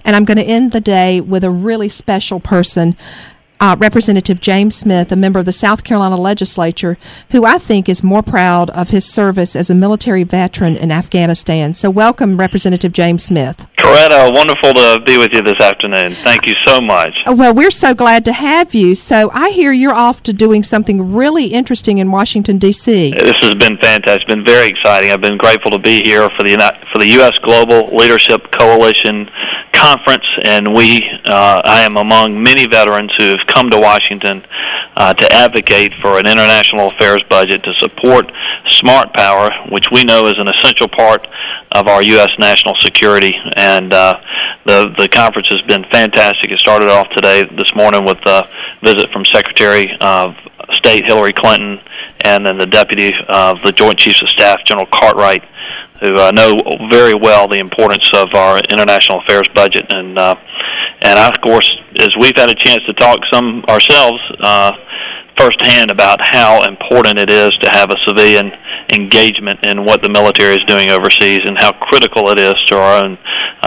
And I'm going to end the day with a really special person, Representative James Smith, a member of the South Carolina legislature, who I think is more proud of his service as a military veteran in Afghanistan. So welcome, Representative James Smith. Coretta, wonderful to be with you this afternoon. Thank you so much. Well, we're so glad to have you. So I hear you're off to doing something really interesting in Washington, D.C. This has been fantastic. It's been very exciting. I've been grateful to be here for the U.S. Global Leadership Coalition Conference, and I am among many veterans who have come to Washington to advocate for an international affairs budget to support smart power, which we know is an essential part of our U.S. national security. And the conference has been fantastic. It started off this morning with a visit from Secretary of State Hillary Clinton, and then the Deputy of the Joint Chiefs of Staff, General Cartwright, who know very well the importance of our international affairs budget. And I, of course, as we've had a chance to talk some ourselves firsthand about how important it is to have a civilian engagement in what the military is doing overseas and how critical it is to our own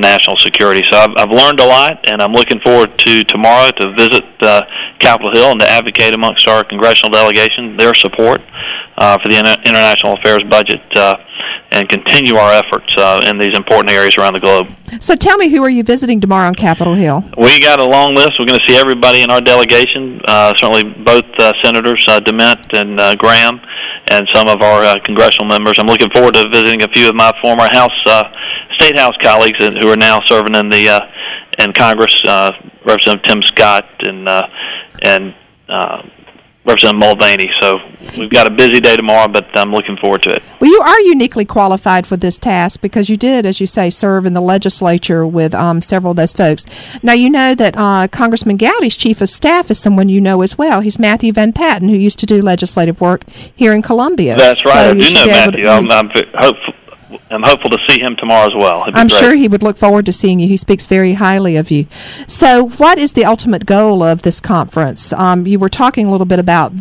national security. So I've learned a lot, and I'm looking forward to tomorrow to visit Capitol Hill and to advocate amongst our congressional delegation their support for the international affairs budget and continue our efforts in these important areas around the globe. So tell me, who are you visiting tomorrow on Capitol Hill? We got a long list. We're going to see everybody in our delegation, certainly both Senators DeMint and Graham, and some of our congressional members. I'm looking forward to visiting a few of my former State House colleagues who are now serving in Congress, Representative Tim Scott and Representative Mulvaney. So we've got a busy day tomorrow, but I'm looking forward to it. Well, you are uniquely qualified for this task because you did, as you say, serve in the legislature with several of those folks. Now, you know that Congressman Gowdy's chief of staff is someone you know as well. He's Matthew Van Patten, who used to do legislative work here in Columbia. That's right. So I do know Matthew. I'm hopeful to see him tomorrow as well. I'm sure he would look forward to seeing you. He speaks very highly of you. So what is the ultimate goal of this conference? You were talking a little bit about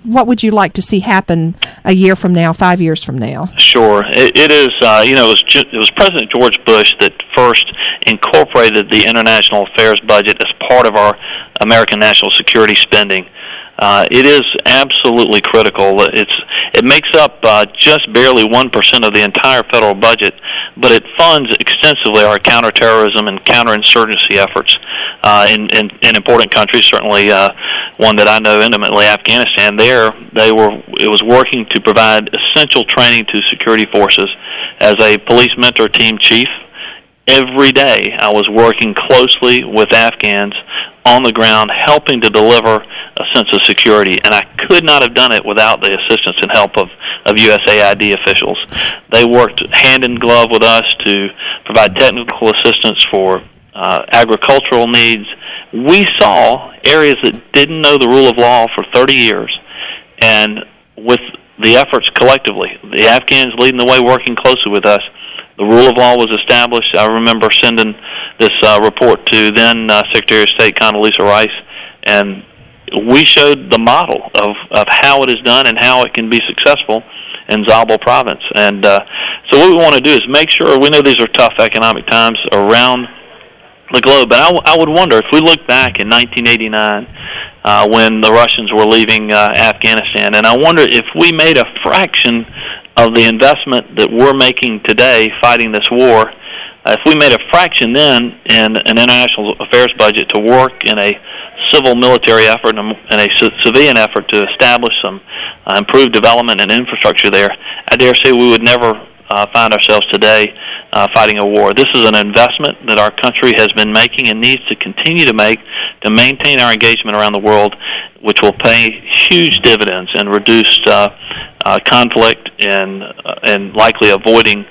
what would you like to see happen a year from now, 5 years from now? Sure. It is, it was President George Bush that first incorporated the international affairs budget as part of our American national security spending. It is absolutely critical. It makes up just barely 1% of the entire federal budget, but it funds extensively our counterterrorism and counterinsurgency efforts in important countries. Certainly, one that I know intimately, Afghanistan. It was working to provide essential training to security forces. As a police mentor team chief, every day I was working closely with Afghans on the ground, helping to deliver a sense of security, and I could not have done it without the assistance and help of USAID officials. They worked hand in glove with us to provide technical assistance for agricultural needs. We saw areas that didn't know the rule of law for 30 years, and with the efforts collectively, the Afghans leading the way, working closely with us, the rule of law was established. I remember sending this report to then Secretary of State Condoleezza Rice, and we showed the model of how it is done and how it can be successful in Zabul province. And so what we want to do is make sure, we know these are tough economic times around the globe, but I would wonder if we look back in 1989 when the Russians were leaving Afghanistan, and I wonder if we made a fraction of the investment that we're making today fighting this war, if we made a fraction then in an international affairs budget to work in a civil military effort and a civilian effort to establish some improved development and infrastructure there, I dare say we would never find ourselves today fighting a war. This is an investment that our country has been making and needs to continue to make to maintain our engagement around the world, which will pay huge dividends and reduced conflict and likely avoiding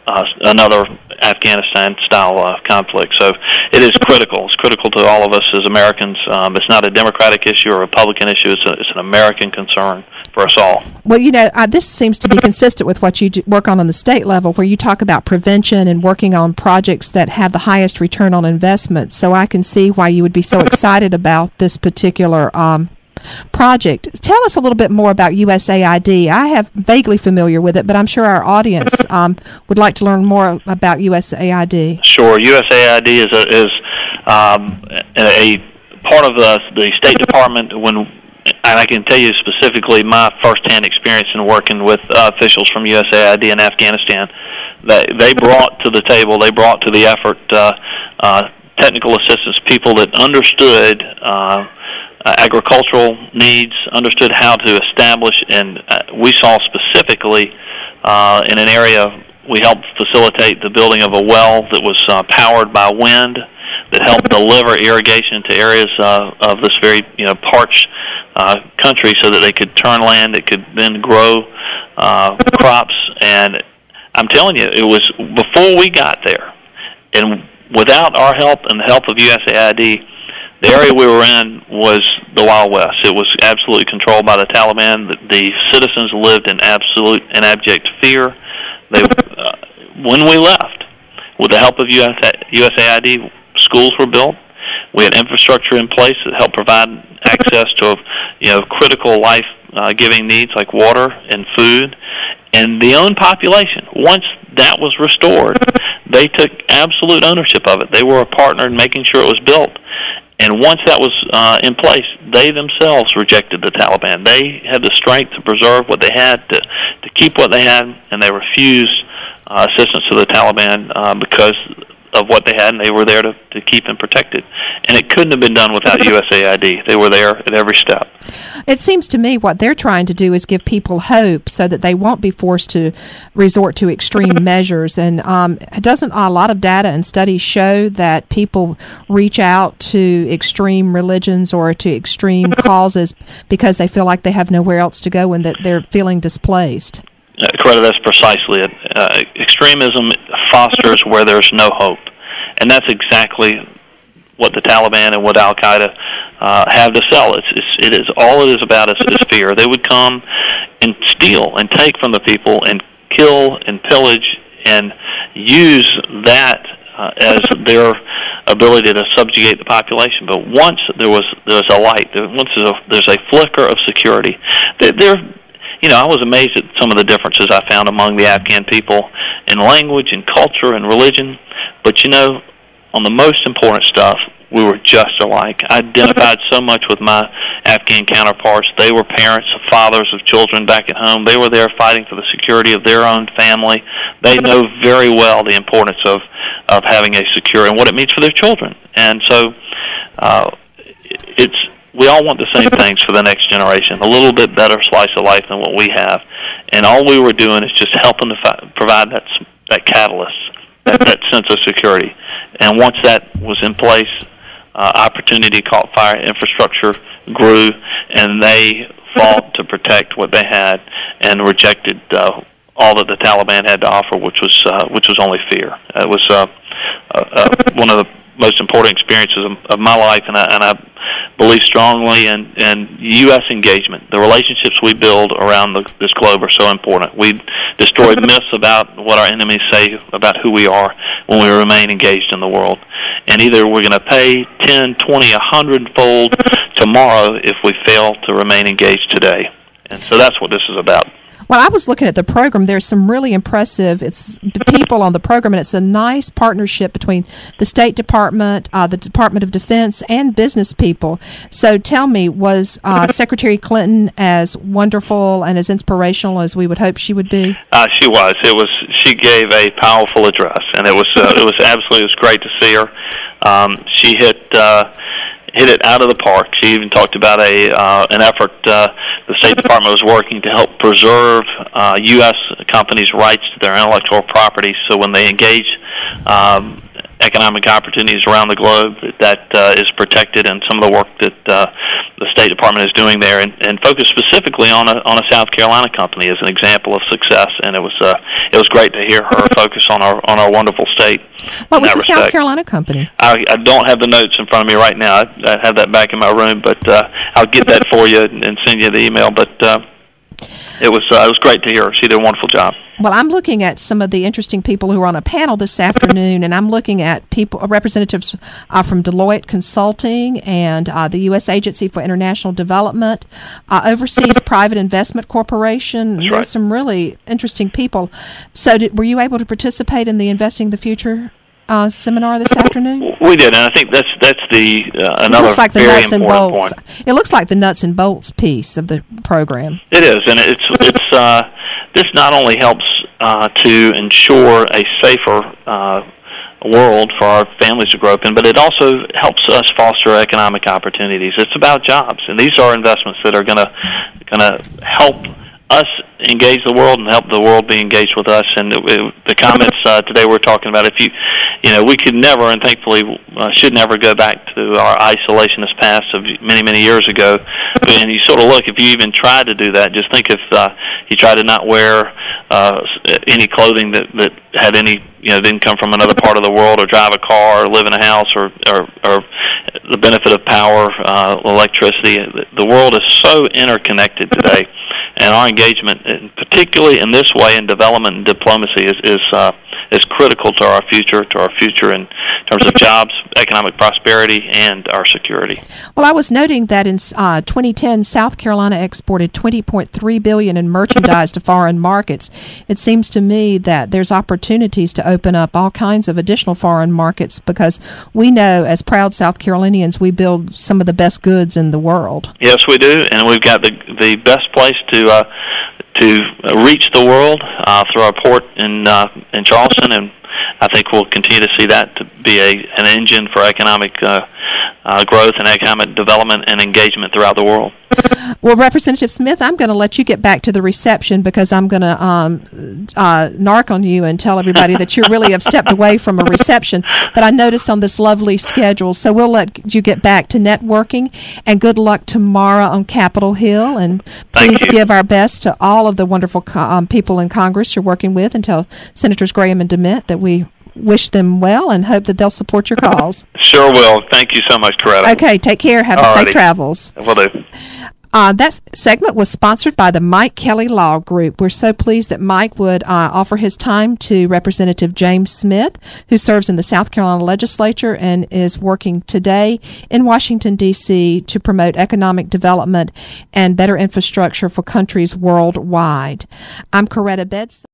another Afghanistan-style conflict. So it is critical. It's critical to all of us as Americans. It's not a Democratic issue or a Republican issue. It's an American concern for us all. Well, you know, this seems to be consistent with what you work on the state level, where you talk about prevention and working on projects that have the highest return on investment. So I can see why you would be so excited about this particular project. Tell us a little bit more about USAID. I have vaguely familiar with it, but I'm sure our audience would like to learn more about USAID. Sure. USAID is a part of the State Department. And I can tell you specifically my firsthand experience in working with officials from USAID in Afghanistan. They brought to the table, they brought to the effort technical assistance, people that understood agricultural needs, understood how to establish, and we saw specifically in an area, we helped facilitate the building of a well that was powered by wind, that helped deliver irrigation to areas of this very parched country, so that they could turn land that could then grow crops. And I'm telling you, it was before we got there, and without our help and the help of USAID, the area we were in was the Wild West. It was absolutely controlled by the Taliban. The citizens lived in absolute and abject fear. When we left, with the help of USAID, schools were built. We had infrastructure in place that helped provide access to critical life-giving needs like water and food. And the own population, once that was restored, they took absolute ownership of it. They were a partner in making sure it was built. And once that was in place, they themselves rejected the Taliban. They had the strength to preserve what they had, to keep what they had, and they refused assistance to the Taliban because of what they had, and they were there to keep and protect it. And it couldn't have been done without USAID. They were there at every step. It seems to me what they're trying to do is give people hope so that they won't be forced to resort to extreme measures. And doesn't a lot of data and studies show that people reach out to extreme religions or to extreme causes because they feel like they have nowhere else to go and that they're feeling displaced? Coretta, that's precisely it. Extremism fosters where there's no hope. And that's exactly what the Taliban and what Al-Qaeda have to sell. It is all it is about is fear. They would come and steal and take from the people and kill and pillage and use that as their ability to subjugate the population. But once there's a light, once there's a flicker of security, I was amazed at some of the differences I found among the Afghan people in language and culture and religion. But, on the most important stuff, we were just alike. I identified so much with my Afghan counterparts. They were parents, fathers of children back at home. They were there fighting for the security of their own family. They know very well the importance of having a secure and what it means for their children. And so we all want the same things for the next generation, a little bit better slice of life than what we have. And all we were doing is just helping to provide that catalyst, that sense of security. And once that was in place, opportunity caught fire, infrastructure grew, and they fought to protect what they had and rejected all that the Taliban had to offer, which was only fear. It was one of the most important experiences of my life, and I believe strongly in U.S. engagement. The relationships we build around this globe are so important. We destroy myths about what our enemies say about who we are when we remain engaged in the world. And either we're going to pay 10, 20, 100-fold tomorrow if we fail to remain engaged today. And so that's what this is about. Well, I was looking at the program. There's some really impressive people on the program, and it's a nice partnership between the State Department, the Department of Defense, and business people. So tell me, was Secretary Clinton as wonderful and as inspirational as we would hope she would be? She was. She gave a powerful address, and it was great to see her. She hit it out of the park. She even talked about an effort the State Department was working to help preserve U.S. companies' rights to their intellectual property, so when they engage economic opportunities around the globe, that is protected, and some of the work that the State Department is doing there, and focused specifically on a South Carolina company as an example of success. And it was great to hear her focus on our wonderful state. What was the South Carolina company? I don't have the notes in front of me right now. I have that back in my room, but I'll get that for you and send you the email. But it was great to hear. She did a wonderful job. Well, I'm looking at some of the interesting people who are on a panel this afternoon, and I'm looking at representatives from Deloitte Consulting and the U.S. Agency for International Development, Overseas Private Investment Corporation. That's right. There's some really interesting people. So were you able to participate in the Investing the Future seminar this afternoon? We did, and I think that's the another very important point. It looks like the nuts and bolts piece of the program. It is, and it's this not only helps to ensure a safer world for our families to grow up in, but it also helps us foster economic opportunities. It's about jobs, and these are investments that are going to help us engage the world and help the world be engaged with us. And the comments today we're talking about, we could never, and thankfully should never go back to our isolationist past of many years ago. And you sort of look, if you even tried to do that, just think if you tried to not wear any clothing that had any, didn't come from another part of the world, or drive a car, or live in a house, or the benefit of power, electricity. The world is so interconnected today. And our engagement, particularly in this way in development and diplomacy, is critical to our future in terms of jobs, economic prosperity, and our security. Well, I was noting that in 2010, South Carolina exported $20.3 billion in merchandise to foreign markets. It seems to me that there's opportunities to open up all kinds of additional foreign markets, because we know, as proud South Carolinians, we build some of the best goods in the world. Yes, we do, and we've got the best place to reach the world through our port in Charleston, and I think we'll continue to see that to be an engine for economic growth and economic development and engagement throughout the world. Well, Representative Smith, I'm going to let you get back to the reception, because I'm going to narc on you and tell everybody that you really have stepped away from a reception that I noticed on this lovely schedule. So we'll let you get back to networking, and good luck tomorrow on Capitol Hill. And please give our best to all of the wonderful people in Congress you're working with, and tell Senators Graham and DeMint that we wish them well and hope that they'll support your cause. Sure will. Thank you so much, Coretta. Okay, take care. Have safe travels. Will do. That segment was sponsored by the Mike Kelly Law Group. We're so pleased that Mike would offer his time to Representative James Smith, who serves in the South Carolina Legislature and is working today in Washington, D.C. to promote economic development and better infrastructure for countries worldwide. I'm Coretta Betts.